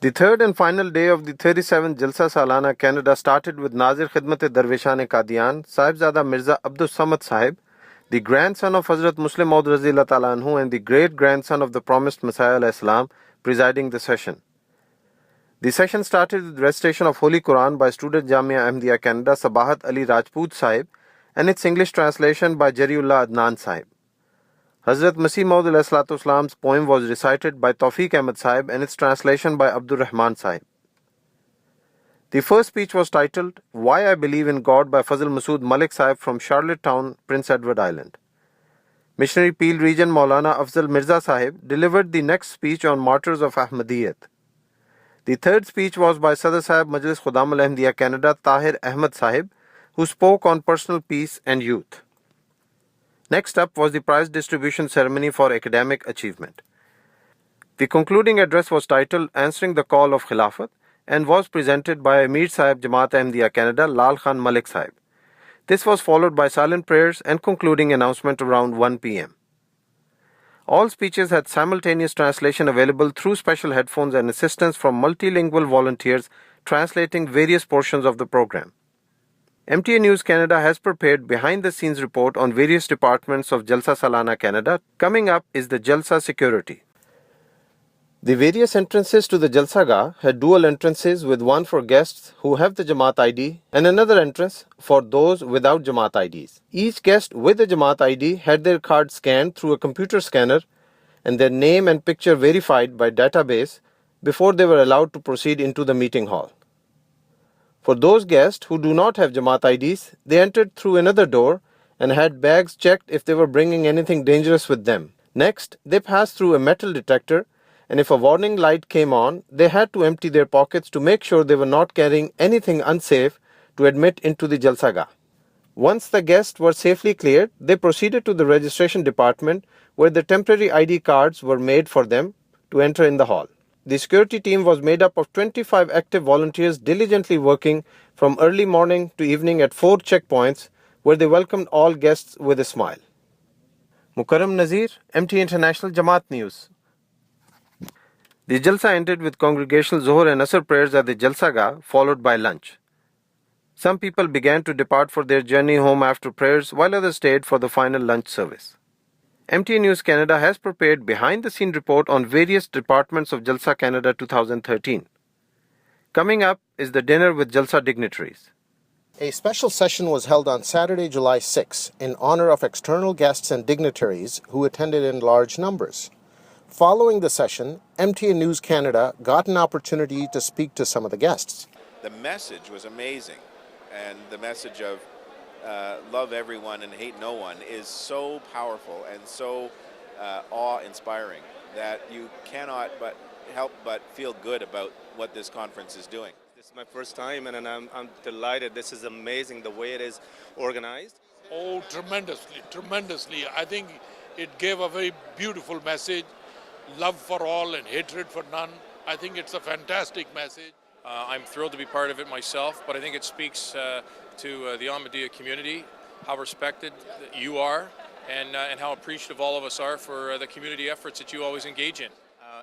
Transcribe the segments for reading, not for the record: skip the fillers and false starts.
The third and final day of the 37th Jalsa Salana Canada started with Nazir Khidmat-e-Darwishan-e-Qadian, Sahibzada Mirza Abdus Samad Sahib, the grandson of Hazrat Muslim Maud Raziyallahu Ta'ala Anhu and the great-grandson of the promised Messiah alayhi salam, presiding the session. The session started with recitation of Holy Quran by student Jamia Ahmadiyya Canada Sabahat Ali Rajput Sahib and its English translation by Jariullah Adnan Sahib. Hazrat Masih Maud Islam's poem was recited by Tawfiq Ahmad Sahib and its translation by Abdur Rahman Sahib. The first speech was titled Why I Believe in God by Fazl Masood Malik Sahib from Charlottetown, Prince Edward Island. Missionary Peel Region Maulana Afzal Mirza Sahib delivered the next speech on Martyrs of Ahmadiyyat. The third speech was by Sadr Sahib Majlis Khudam al-Ahmadiyya Canada Tahir Ahmad Sahib, who spoke on personal peace and youth. Next up was the prize distribution ceremony for academic achievement. The concluding address was titled Answering the Call of Khilafat and was presented by Amir Sahib Jamaat Ahmadiyya Canada Lal Khan Malik Sahib. This was followed by silent prayers and concluding announcement around 1 p.m. All speeches had simultaneous translation available through special headphones and assistance from multilingual volunteers translating various portions of the program. MTA News Canada has prepared behind-the-scenes report on various departments of Jalsa Salana Canada. Coming up is the Jalsa security. The various entrances to the Jalsagah had dual entrances, with one for guests who have the Jamaat ID and another entrance for those without Jamaat IDs. Each guest with a Jamaat ID had their card scanned through a computer scanner and their name and picture verified by database before they were allowed to proceed into the meeting hall. For those guests who do not have Jamaat IDs, they entered through another door and had bags checked if they were bringing anything dangerous with them. Next, they passed through a metal detector, and if a warning light came on, they had to empty their pockets to make sure they were not carrying anything unsafe to admit into the Jalsagah. Once the guests were safely cleared, they proceeded to the registration department where the temporary ID cards were made for them to enter in the hall. The security team was made up of 25 active volunteers diligently working from early morning to evening at 4 checkpoints where they welcomed all guests with a smile. Mukarram Nazir, MT International Jamaat News. The Jalsa ended with congregational Zohar and Asr prayers at the Jalsagah, followed by lunch. Some people began to depart for their journey home after prayers, while others stayed for the final lunch service. MTA News Canada has prepared behind-the-scene report on various departments of Jalsa Canada 2013. Coming up is the dinner with Jalsa dignitaries. A special session was held on Saturday, July 6, in honor of external guests and dignitaries who attended in large numbers. Following the session, MTA News Canada got an opportunity to speak to some of the guests. The message was amazing, and the message of love everyone and hate no one is so powerful and so awe-inspiring that you cannot but help but feel good about what this conference is doing. This is my first time, and I'm delighted. This is amazing the way it is organized. Oh, tremendously. I think it gave a very beautiful message, love for all and hatred for none. I think it's a fantastic message. I'm thrilled to be part of it myself, but I think it speaks to the Ahmadiyya community, how respected you are, and how appreciative all of us are for the community efforts that you always engage in.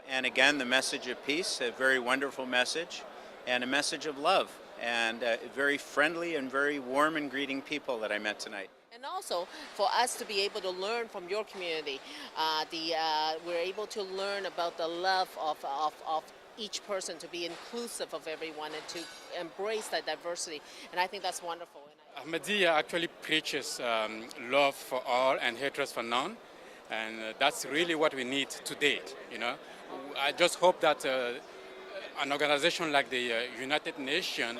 And again, the message of peace, a very wonderful message, and a message of love, and very friendly and very warm and greeting people that I met tonight. And also for us to be able to learn from your community, we're able to learn about the love of each person, to be inclusive of everyone and to embrace that diversity. And I think that's wonderful. Ahmadiyya actually preaches love for all and hatred for none. And that's really what we need today, I just hope that an organization like the United Nations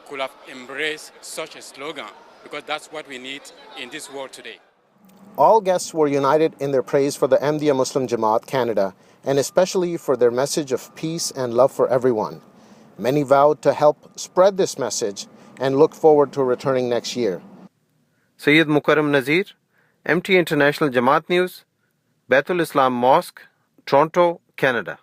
could have embraced such a slogan, because that's what we need in this world today. All guests were united in their praise for the Ahmadiyya Muslim Jamaat Canada, and especially for their message of peace and love for everyone. Many vowed to help spread this message and look forward to returning next year. Sayyid Mukarram Nazir, MT International Jamaat News, Baitul Islam Mosque, Toronto, Canada.